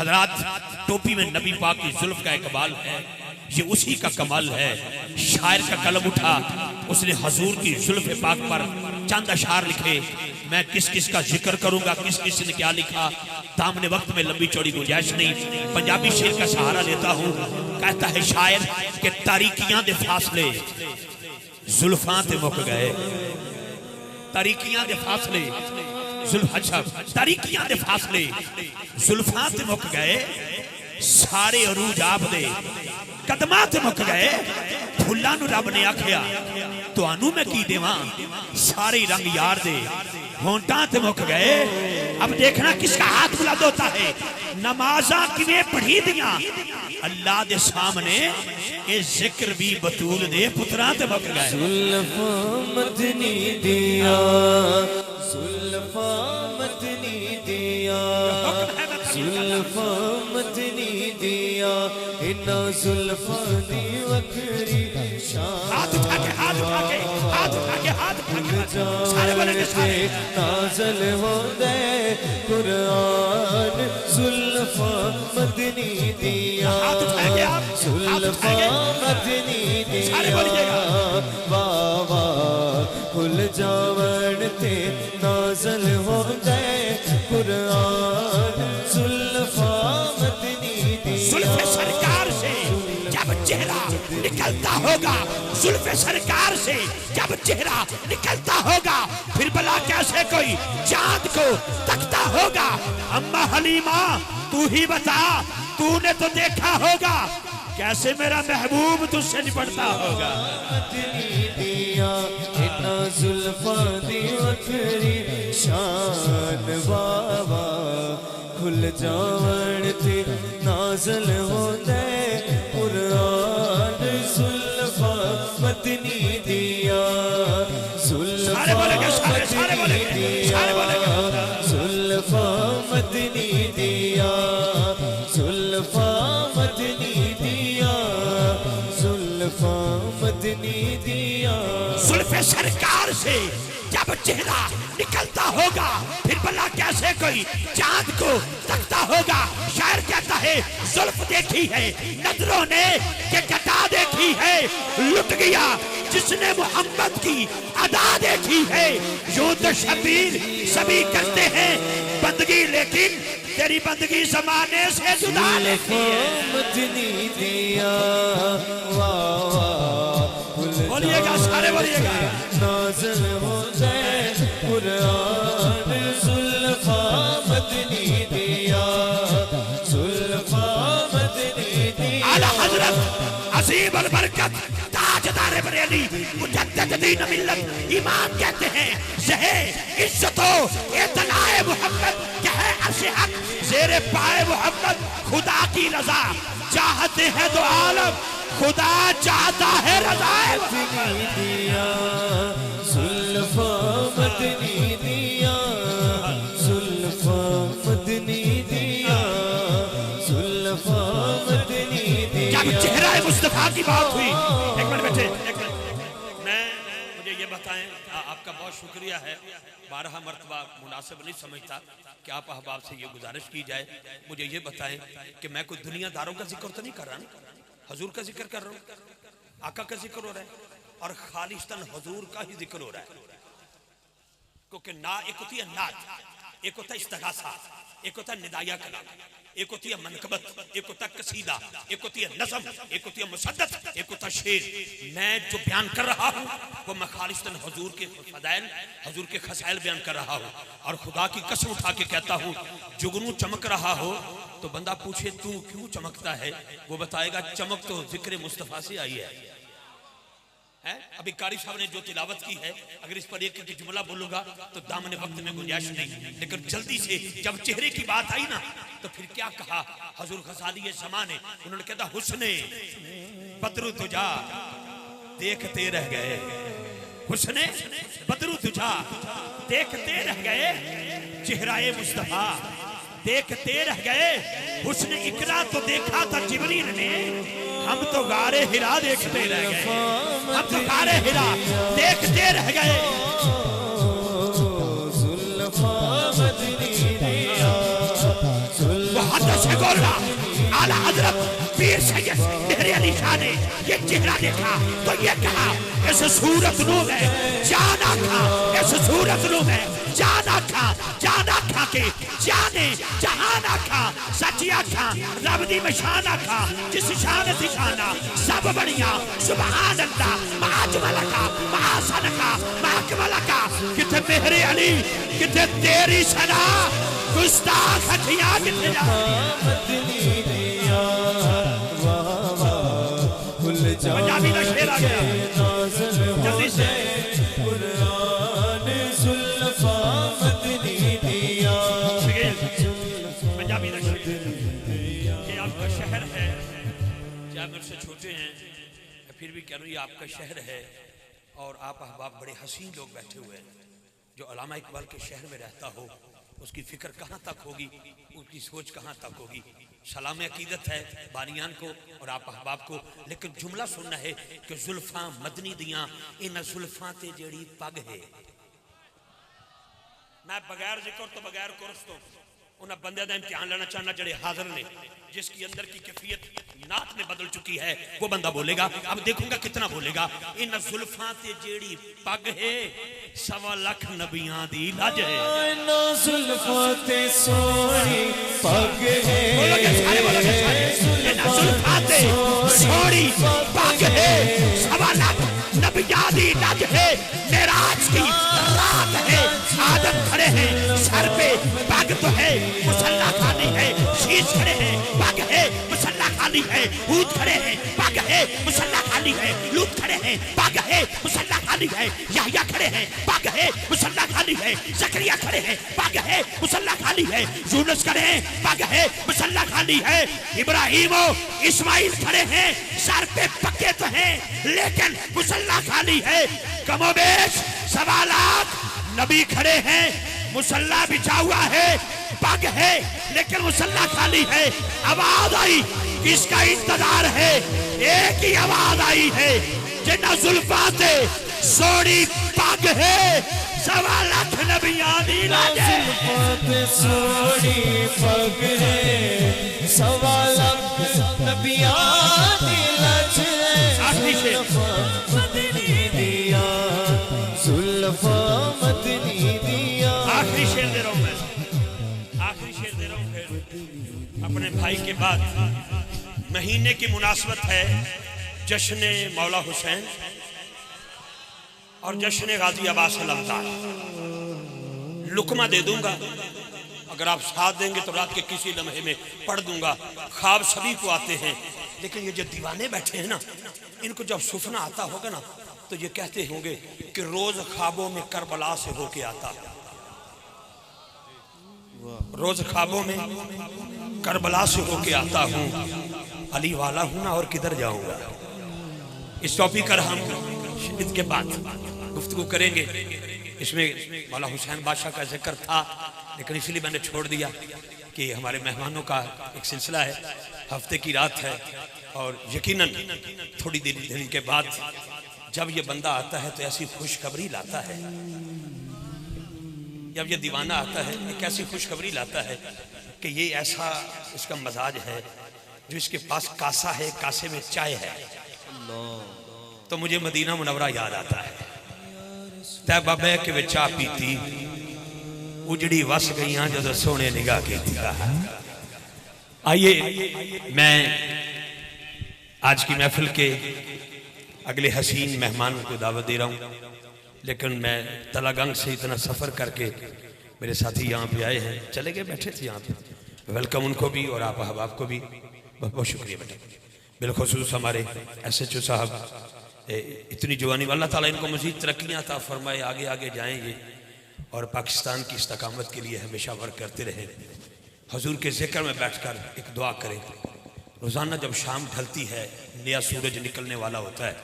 हजरात, टोपी में नबी पाक की जुल्फ का इकबाल है, ये उसी का कमाल है। शायर का कलम उठा, उसने हजूर की जुल्फ पाक पर चंद अशार लिखे। मैं किस किस का जिक्र करूंगा, किस किस ने क्या लिखा, दामने वक्त में लंबी चौड़ी गुंजाइश नहीं। पंजाबी शेर का सहारा लेता हूँ। कहता है शायर के तारीकियां दे फासले जुल्फां ते मुक गए। तारीकियां दे फासले अच्छा, तारीकियां दे फासले जुल्फां ते मुक गए। सारे अरूज आप दे कदमां ते मुक गए। फुल्लां नूं रब ने आखिया तुहानू मैं की देवां, सारे रंग यार दे होंटां ते मुक गए। अब देखना किसका हाथ बुलंद होता है। नमाजा किवें पढ़ी दियां अल्लाह दे सामने, ये जिक्र भी बतूल दे पुत्रां ते मुक गए। जुल्फां मदनी दिया, जुल्फां मदनी दिया, जुल्फां मदनी दिया, इन्ना जुल्फां दी वखरी शान। हाथ उठा के, हाथ उठा के, हाथ उठा के, हाथ उठा के, सारे बोलेंगे सारे। नाज़िल होंदे कुरान, जुल्फां मदनी दिया, हाथ उठा के आप, जुल्फां मदनी सारे दिया, बोलिएगा। बाबा खुल जावन ते नाज़िल होंदे कुरान, जुल्फां मदनी दिया। जुल्फ़े सरकार से जब चेहरा निकलता होगा, जुल्फ़े सरकार से जब चेहरा निकलता होगा, फिर भला कैसे कोई चांद को तकता होगा। अम्मा हलीमा तू ही बता, तूने तो देखा होगा कैसे मेरा महबूब तुझसे निपटता होगा। इन्ना जुल्फां दी वखरी शान, बाबा खुल जावन ते नाज़िल होंदे कुरान, जुल्फां मदनी दिया, सारे बोलेंगे, सारे सारे बोलेंगे, सारे बोलेंगे। जुल्फां मदनी दिया, जुल्फां मदनी दिया, जुल्फां मदनी दिया। जुल्फ़े सरकार से जब चेहरा निकलता होगा, फिर भला कैसे कोई चांद को तकता होगा। शायर कहता है जुल्फ देखी है नजरों ने कि घटा देखी है, लुट गया जिसने मोहम्मद की अदा देखी है। यूं तो शबीर सभी करते हैं बंदगी, लेकिन तेरी बंदगी जमाने से जुदा देखी है। मदनी दिया, वाह वाह बोलिएगा, सारे बोलिएगा। नाज़िल होंदे कुरान, जुल्फां मदनी दिया, जुल्फां मदनी दिया। आला हज़रत अज़ीम अल बरकत ताजदार बरेली मुजद्दिद दीन मिल्लत इमाम कहते हैं, ज़हे इज्जतो इत्तलाए मोहम्मद कहे अर्शे हक, ज़ेरे पाए मोहम्मद खुदा की रज़ा, चाहते हैं तो आलम खुदा चाहता है रज़ाए मदनी दिया, जुल्फां मदनी दिया, जुल्फां मदनी दिया, जुल्फां मदनी दिया। जब चेहरा मुस्तफा की बात हुई, एक मिनट बैठे, एक मिनट। मुझे ये बताएं, आपका बहुत शुक्रिया है, 12 मरतबा मुनासिब नहीं समझता कि आप अहबाब से ये गुजारिश की जाए। मुझे ये बताएं कि मैं कोई दुनियादारों का जिक्र तो नहीं कर रहा ना, हजूर का जिक्र कर रहा हूँ, आका का जिक्र हो रहा है और खालिस्तन हजूर का ही जिक्र हो रहा है। क्योंकि ना एक होती है नात, एक होता है इस्तिगासा, एक होता है निदाया कलाम, एक होती है मनकबत, एक होता है कसीदा, एक होती है नज़म, एक होती है मुसद्दत, एक होता है शेर। मैं जो बयान कर रहा हूँ वो मैं खालिस्तन हजूर के फदाइल, हजूर के खसाइल बयान कर रहा हूँ। और खुदा की कसम उठा के कहता हूँ, जुगनू चमक रहा हो तो बंदा पूछे तू क्यों चमकता है, वो बताएगा चमक तो जिक्र मुस्तफा से आई है। अभी कारी साहब ने जो तिलावत की है, अगर इस पर एक जुमला बोलूंगा तो दामने वक्त में गुंजाइश नहीं, लेकिन जल्दी से जब चेहरे की बात आई ना तो फिर क्या कहा हजूर ग़ज़ाली ये ज़माने, उन्होंने कहता हुस्ने बदरु तुझा देखते रह गए, हुस्ने बदरु तुझा देखते रह गए, चेहराए मुस्तफा देखते रह गए। हुस्न इकरा तो देखा था जिब्रील ने, हम तो गारे हिरा देखते रह गए, हम तो गारे हिरा देखते रह गए। वो हद से गोला आला हजरत पीर सैयद मेहर अली शाह ने ये चेहरा देखा तो ये कहा इस सूरत नू में जाना खा, इस सूरत नू में जाना खा के जाने जहाना खा, सचिया खा रब दी मशाना खा, जिस शान दी शाना सब बढ़िया सुभान अल्लाह माजमल का मासन का माकमल का। किथे मेहर अली किथे तेरी सना गुस्ताख हथिया किथे जा पंजाबी का शेर आ गया जल्दी से पंजाबी का शेर। ये आपका शहर है, क्या मेरे से छोटे हैं फिर भी कह रहा हूँ ये आपका शहर है और आप अहबाब बड़े हसीन लोग बैठे हुए हैं। जो अल्लामा इकबाल के शहर में रहता हो उसकी फिक्र कहाँ तक होगी, उसकी सोच कहाँ तक होगी। सलाम अकीदत है बानियान को और आप अहबाब को, लेकिन जुमला सुनना है कि जुल्फा मदनी दियां इन जुल्फा ते जेड़ी पग है। मैं बगैर जिक्र तो बगैर कुर्स तो उन बंदे का इम्तिहान लेना चाहना जड़े हाजिर ने, जिसकी अंदर की कैफियत नात में बदल चुकी है, वो बंदा बोलेगा। अब देखूंगा कितना बोलेगा। इन जुल्फां ते जेड़ी पग है 1.25 लाख नबियां दी लज है। इन जुल्फां ते सोहनी पग है, बोलोगे सारे बोलोगे सारे। इन जुल्फां ते सोहनी पग है 1.25 लाख नबियां दी लज है। मेराज की रात है, आदम खड़े हैं सर पे पग तो है, मुसल्ला खाली है, शीश खड़े हैं पग है, मुसल्ला खाली है, हूद खड़े हैं पग है, मुसल्ला खाली है, लूत खड़े हैं पग है, मुसल्ला खाली है, याहिया खड़े हैं पग है, मुसल्ला खाली है, जकरिया खड़े हैं पग है, मुसल्ला खाली है, यूनुस खड़े हैं पग है, मुसल्ला खाली है, इब्राहिम इस्माइल खड़े हैं सर पे पक्के तो हैं लेकिन मुसल्ला खाली है। कमोबेश 1.25 लाख नबी खड़े हैं, मुसल्ला बिछा हुआ है, पग है लेकिन मुसल्ला खाली है। आवाज आई किसका इंतजार है, एक ही आवाज आई है जिन्ना जुल्फा ते सोनी पग है 1.25 लाख नबियां दी लज है। सोहनी पग है 1.25 लाख नबियां दी लज है। आखिरी शेर मदनी दिया जुल्फा मदनी दिया। आखिरी शेर दे रहा हूं मैं, आखिरी शेर दे रहा हूं फिर अपने भाई के बाद। महीने की मुनासबत है जश्न मौला हुसैन और जश्न गाजी अब्बास अलमदार। लुकमा दे दूंगा, अगर आप साथ देंगे तो रात के किसी लम्हे में पढ़ दूंगा। ख्वाब सभी को आते हैं, लेकिन ये जो दीवाने बैठे हैं ना, इनको जब सुफना आता होगा ना तो ये कहते होंगे कि रोज ख्वाबों में करबला से होके आता, रोज ख्वाबों में करबला से होके आता हूँ, अली वाला हूं ना और किधर जाऊंगा। इस टॉपिक पर हम इसके बाद गुफ्तगू करेंगे। इसमें मौला हुसैन बादशाह का जिक्र था, लेकिन इसलिए मैंने छोड़ दिया कि हमारे मेहमानों का एक सिलसिला है, हफ्ते की रात है और यकीनन थोड़ी देर के बाद जब ये बंदा आता है तो ऐसी खुशखबरी लाता है, जब ये दीवाना आता है एक ऐसी खुशखबरी लाता है कि ये ऐसा इसका मजाज है जो इसके पास कासा है, कासे में चाय है तो मुझे मदीना मुनव्वरा याद आता है। तैबा बह के वे चाह पीती उजड़ी वस गई जो सोने निगाह की। आइए मैं आज की महफिल के अगले हसीन मेहमान को दावत दे रहा हूँ, लेकिन मैं तलागंग से इतना सफ़र करके मेरे साथी यहाँ पे आए हैं, चले गए बैठे थे यहाँ पे, वेलकम उनको भी और आप अहबाब को भी बहुत बहुत शुक्रिया बेटे। बिलखसूस हमारे SHO साहब इतनी जवानी, अल्लाह ताला इनको मज़ीद तरक्कियाँ अता फरमाए, आगे आगे जाएंगे और पाकिस्तान की इस्तकामत के लिए हमेशा वर्क करते रहे। हजूर के ज़िक्र में बैठकर एक दुआ करें। रोज़ाना जब शाम ढलती है, नया सूरज निकलने वाला होता है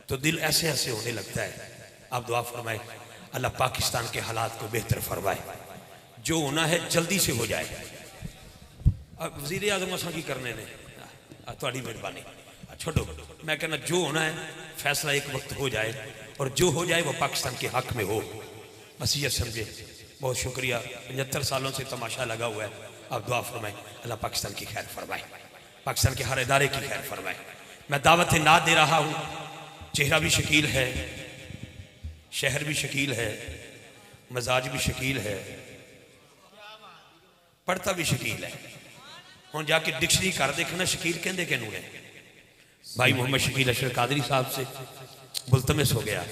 तो दिल ऐसे ऐसे होने लगता है। आप दुआ फरमाए अल्लाह पाकिस्तान के हालात को बेहतर फरमाए, जो होना है जल्दी से हो जाए। अब वज़ीर आज़म असा की करने ने थोड़ी मेहरबानी छोड़ो, मैं कहना जो होना है फैसला एक वक्त हो जाए और जो हो जाए वो पाकिस्तान के हक में हो, बस ये समझे। बहुत शुक्रिया। 75 सालों से तमाशा लगा हुआ है, आप दुआ फरमाए, अल्लाह पाकिस्तान की खैर फरमाए, पाकिस्तान के हर इदारे की खैर फरमाए। मैं दावत नात दे रहा हूँ। चेहरा भी शकील है, शहर भी शकील है, मजाज भी शकील है, पढ़ता भी शकील है। हम जाके डिक्शनरी कर देखना शकील कहते किनू है। भाई मोहम्मद शकील अशरफ कादरी साहब से मुल्तमस हो गया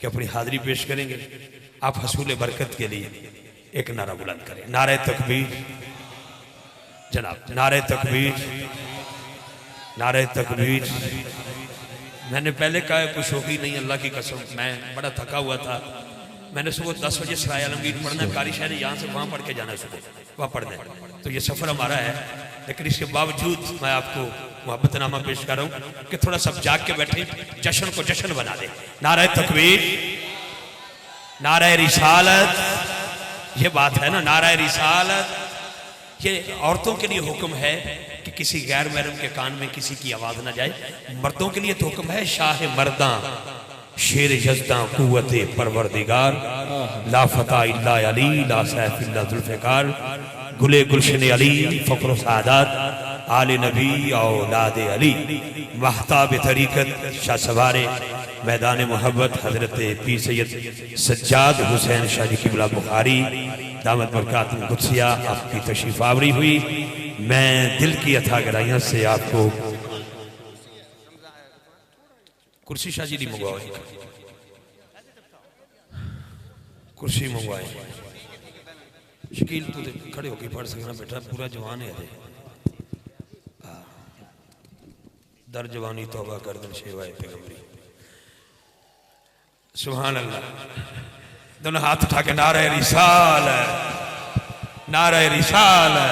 कि अपनी हाजिरी पेश करेंगे। आप हसूल बरकत के लिए एक नारा बुलंद करें। नारे तकबीर जनाब, नारे तकबीर, नारे तकबीर। मैंने पहले कहा कुछ शौकी नहीं, अल्लाह की कसम मैं बड़ा थका हुआ था। मैंने सुबह 10 बजे सराय आलमगीर पढ़ना, कारी शहर यहाँ से वहाँ पढ़ के जाना है, सुबह वहाँ पढ़ना है। तो ये सफ़र हमारा है, लेकिन इसके बावजूद मैं आपको मोहब्बतनामा पेश कर रहा हूँ कि थोड़ा सब जाग के बैठे, जश्न को जश्न बना दे। नारे तकबीर, नारे रिसालत, ये बात है ना, नारे रिसालत। ये औरतों के लिए हुक्म है कि किसी गैर महरम के कान में किसी की आवाज ना जाए। मर्दों के लिए तो हुक्म है, शाह मर्दा शेर यज़दा कुव्वते परवरदिगार, ला फता इल्ला अली, ला सैफ इल्ला जुल्फ़िकार, गुले गुलशन अली, फ़क्र सादात, आले नबी औलाद अली, महताब तरीक़त शाह सवारे मैदान मोहब्बत हजरत पी सैयद सज्जाद हुसैन शाह जी क़िबला बुखारी दामत बरकातुहुल कुद्सिया आपकी तशरीफ आवरी हुई। मैं दिल की अथाह गहराइयों से आपको कुर्सी शाह जी नहीं मंगवाई, कुर्सी मंगवाए। शकील तू खड़े होके पढ़ सकना बेटा, पूरा जवान है। दर जवानी तौबा कर दन शेवाए पैगंबरी। सुभान अल्लाह। दोनों हाथ उठा के नारे रिसालत, नारे रिसालत।